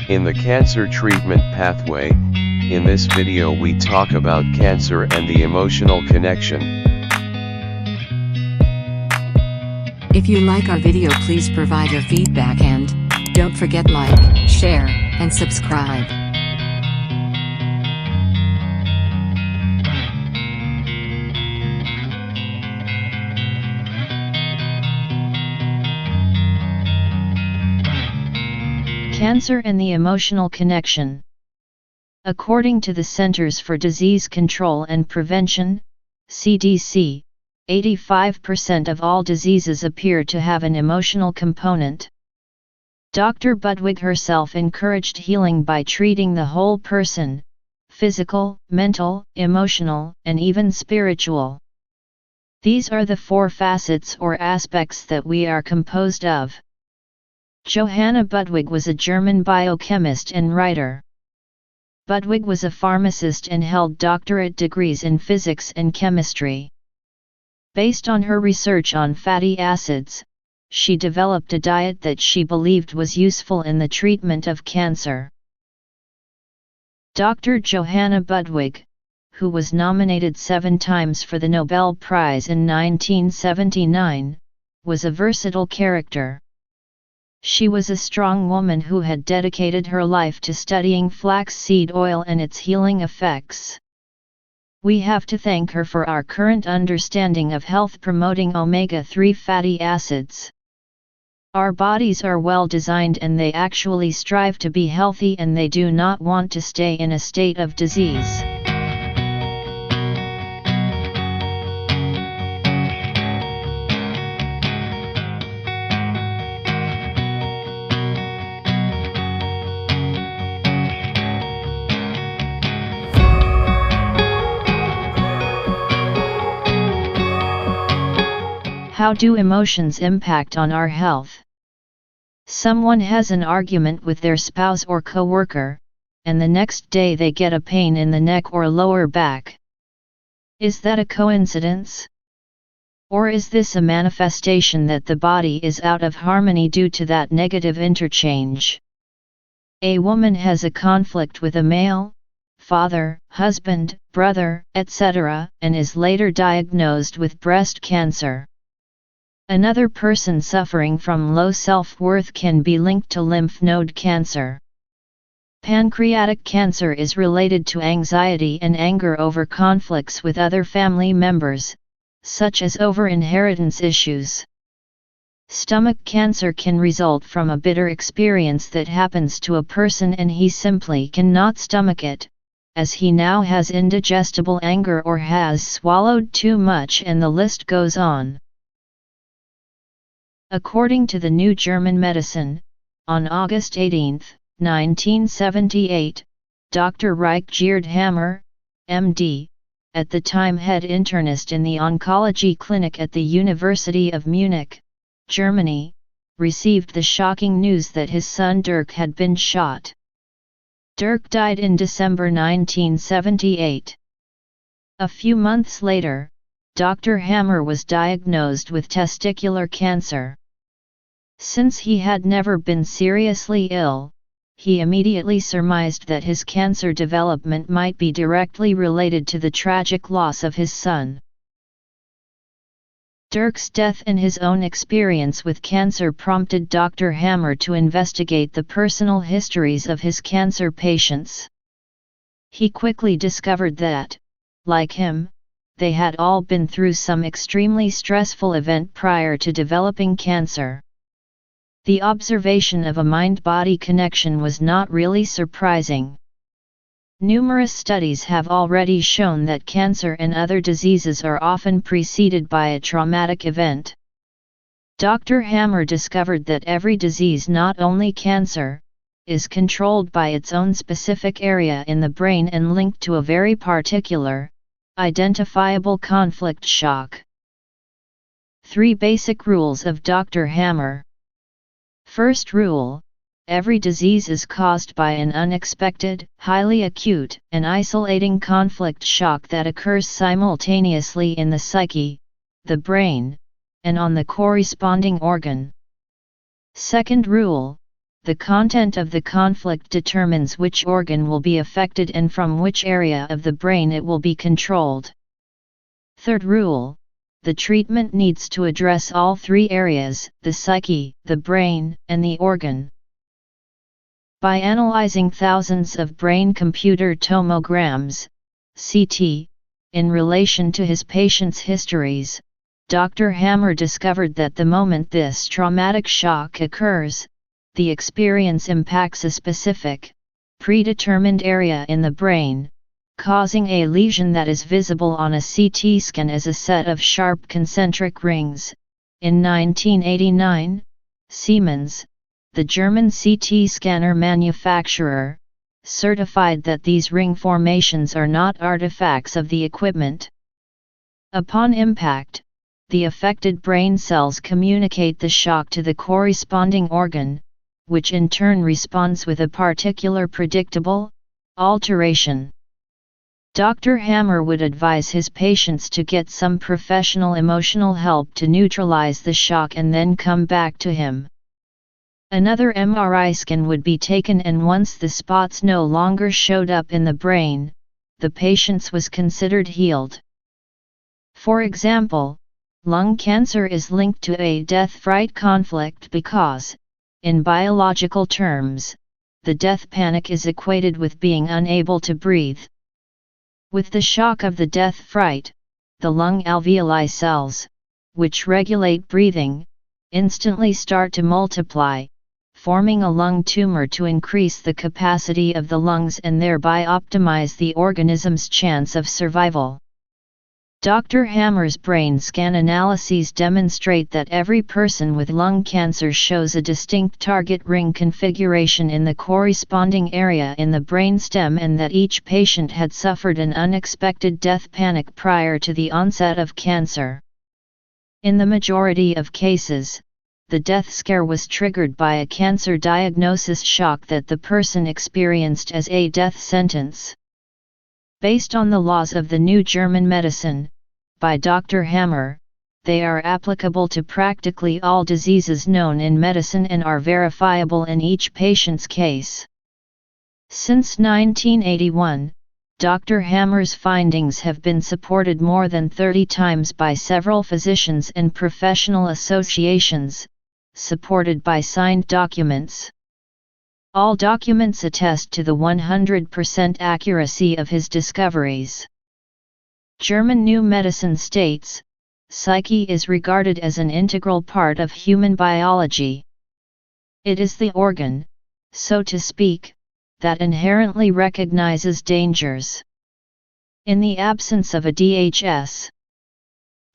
In the cancer treatment pathway, in this video we talk about cancer and the emotional connection. If you like our video, please provide your feedback and don't forget like, share, and subscribe. Cancer and the emotional connection. According to the Centers for Disease Control and Prevention, CDC, 85% of all diseases appear to have an emotional component. Dr. Budwig herself encouraged healing by treating the whole person: physical, mental, emotional, and even spiritual. These are the four facets or aspects that we are composed of. Johanna Budwig was a German biochemist and writer. Budwig was a pharmacist and held doctorate degrees in physics and chemistry. Based on her research on fatty acids, she developed a diet that she believed was useful in the treatment of cancer. Dr. Johanna Budwig, who was nominated 7 times for the Nobel Prize in 1979, was a versatile character. She was a strong woman who had dedicated her life to studying flaxseed oil and its healing effects. We have to thank her for our current understanding of health-promoting omega-3 fatty acids. Our bodies are well designed and they actually strive to be healthy, and they do not want to stay in a state of disease. How do emotions impact on our health? Someone has an argument with their spouse or coworker, and the next day they get a pain in the neck or lower back. Is that a coincidence? Or is this a manifestation that the body is out of harmony due to that negative interchange? A woman has a conflict with a male, father, husband, brother, etc., and is later diagnosed with breast cancer. Another person suffering from low self-worth can be linked to lymph node cancer. Pancreatic cancer is related to anxiety and anger over conflicts with other family members, such as over inheritance issues. Stomach cancer can result from a bitter experience that happens to a person and he simply cannot stomach it, as he now has indigestible anger or has swallowed too much, and the list goes on. According to the New German Medicine, on August 18, 1978, Dr. Gerd Hammer, MD, at the time head internist in the oncology clinic at the University of Munich, Germany, received the shocking news that his son Dirk had been shot. Dirk died in December 1978. A few months later, Dr. Hammer was diagnosed with testicular cancer. Since he had never been seriously ill, he immediately surmised that his cancer development might be directly related to the tragic loss of his son. Dirk's death and his own experience with cancer prompted Dr. Hammer to investigate the personal histories of his cancer patients. He quickly discovered that, like him, they had all been through some extremely stressful event prior to developing cancer. The observation of a mind-body connection was not really surprising. Numerous studies have already shown that cancer and other diseases are often preceded by a traumatic event. Dr. Hammer discovered that every disease, not only cancer, is controlled by its own specific area in the brain and linked to a very particular, identifiable conflict shock. 3 basic rules of Dr. Hammer. First rule: every disease is caused by an unexpected, highly acute, and isolating conflict shock that occurs simultaneously in the psyche, the brain, and on the corresponding organ. Second rule: the content of the conflict determines which organ will be affected and from which area of the brain it will be controlled. Third rule: the treatment needs to address all three areas, the psyche, the brain, and the organ. By analyzing thousands of brain-computer tomograms, CT, in relation to his patients' histories, Dr. Hammer discovered that the moment this traumatic shock occurs, the experience impacts a specific, predetermined area in the brain, causing a lesion that is visible on a CT scan as a set of sharp concentric rings. In 1989, Siemens, the German CT scanner manufacturer, certified that these ring formations are not artifacts of the equipment. Upon impact, the affected brain cells communicate the shock to the corresponding organ, which in turn responds with a particular predictable alteration. Dr. Hammer would advise his patients to get some professional emotional help to neutralize the shock and then come back to him. Another MRI scan would be taken, and once the spots no longer showed up in the brain, the patient was considered healed. For example, lung cancer is linked to a death-fright conflict because, in biological terms, the death panic is equated with being unable to breathe. With the shock of the death fright, the lung alveoli cells, which regulate breathing, instantly start to multiply, forming a lung tumor to increase the capacity of the lungs and thereby optimize the organism's chance of survival. Dr. Hammer's brain scan analyses demonstrate that every person with lung cancer shows a distinct target ring configuration in the corresponding area in the brainstem, and that each patient had suffered an unexpected death panic prior to the onset of cancer. In the majority of cases, the death scare was triggered by a cancer diagnosis shock that the person experienced as a death sentence. Based on the laws of the New German Medicine, by Dr. Hammer, they are applicable to practically all diseases known in medicine and are verifiable in each patient's case. Since 1981, Dr. Hammer's findings have been supported more than 30 times by several physicians and professional associations, supported by signed documents. All documents attest to the 100% accuracy of his discoveries. German New Medicine states, psyche is regarded as an integral part of human biology. It is the organ, so to speak, that inherently recognizes dangers. In the absence of a DHS,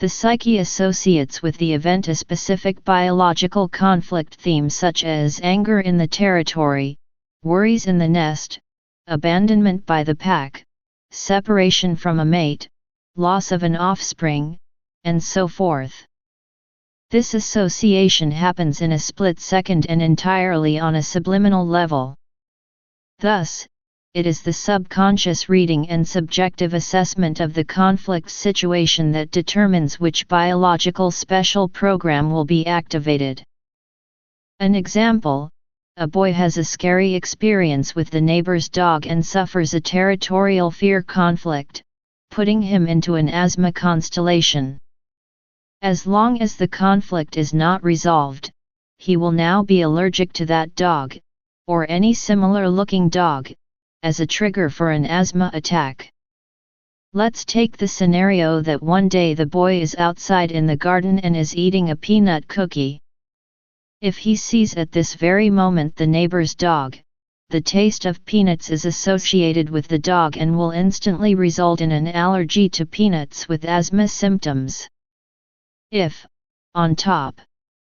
the psyche associates with the event a specific biological conflict theme such as anger in the territory, worries in the nest, abandonment by the pack, separation from a mate, loss of an offspring, and so forth. This association happens in a split second and entirely on a subliminal level. Thus, it is the subconscious reading and subjective assessment of the conflict situation that determines which biological special program will be activated. An example: a boy has a scary experience with the neighbor's dog and suffers a territorial fear conflict, putting him into an asthma constellation. As long as the conflict is not resolved, he will now be allergic to that dog, or any similar-looking dog, as a trigger for an asthma attack. Let's take the scenario that one day the boy is outside in the garden and is eating a peanut cookie. If he sees at this very moment the neighbor's dog, the taste of peanuts is associated with the dog and will instantly result in an allergy to peanuts with asthma symptoms. If, on top,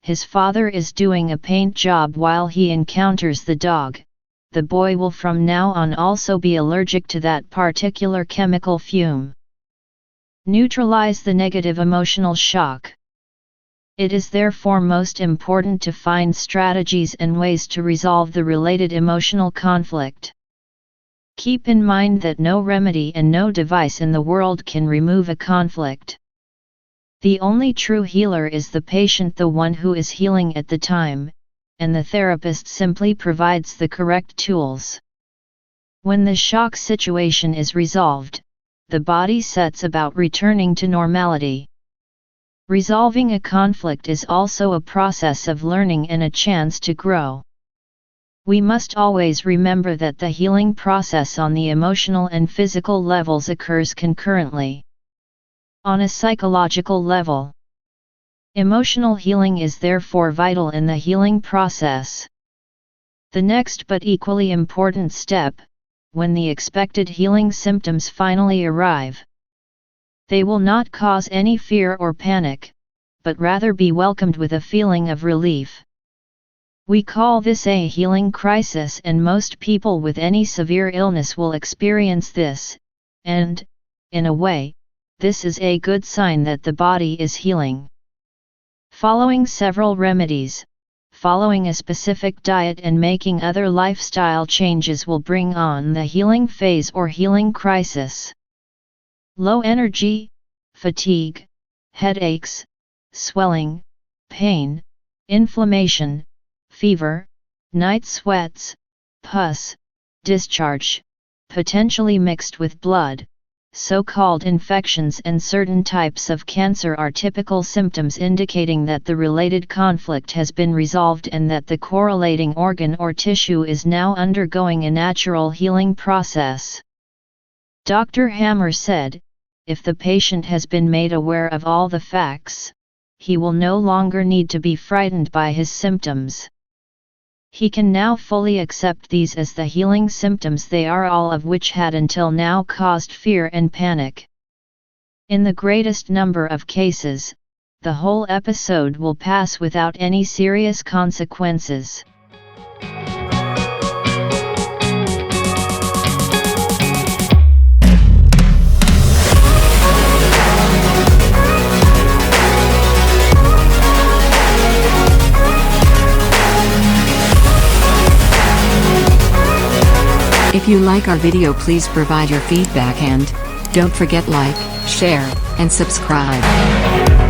his father is doing a paint job while he encounters the dog, the boy will from now on also be allergic to that particular chemical fume. Neutralize the negative emotional shock. It is therefore most important to find strategies and ways to resolve the related emotional conflict. Keep in mind that no remedy and no device in the world can remove a conflict. The only true healer is the patient, the one who is healing at the time, and the therapist simply provides the correct tools. When the shock situation is resolved, the body sets about returning to normality. Resolving a conflict is also a process of learning and a chance to grow. We must always remember that the healing process on the emotional and physical levels occurs concurrently. On a psychological level, emotional healing is therefore vital in the healing process. The next but equally important step, when the expected healing symptoms finally arrive, they will not cause any fear or panic, but rather be welcomed with a feeling of relief. We call this a healing crisis, and most people with any severe illness will experience this, and, in a way, this is a good sign that the body is healing. Following several remedies, following a specific diet and making other lifestyle changes will bring on the healing phase or healing crisis. Low energy, fatigue, headaches, swelling, pain, inflammation, fever, night sweats, pus, discharge, potentially mixed with blood, so-called infections and certain types of cancer are typical symptoms indicating that the related conflict has been resolved and that the correlating organ or tissue is now undergoing a natural healing process. Dr. Hammer said, if the patient has been made aware of all the facts, he will no longer need to be frightened by his symptoms. He can now fully accept these as the healing symptoms they are, all of which had until now caused fear and panic. In the greatest number of cases, the whole episode will pass without any serious consequences. If you like our video, please provide your feedback and don't forget like, share, and subscribe.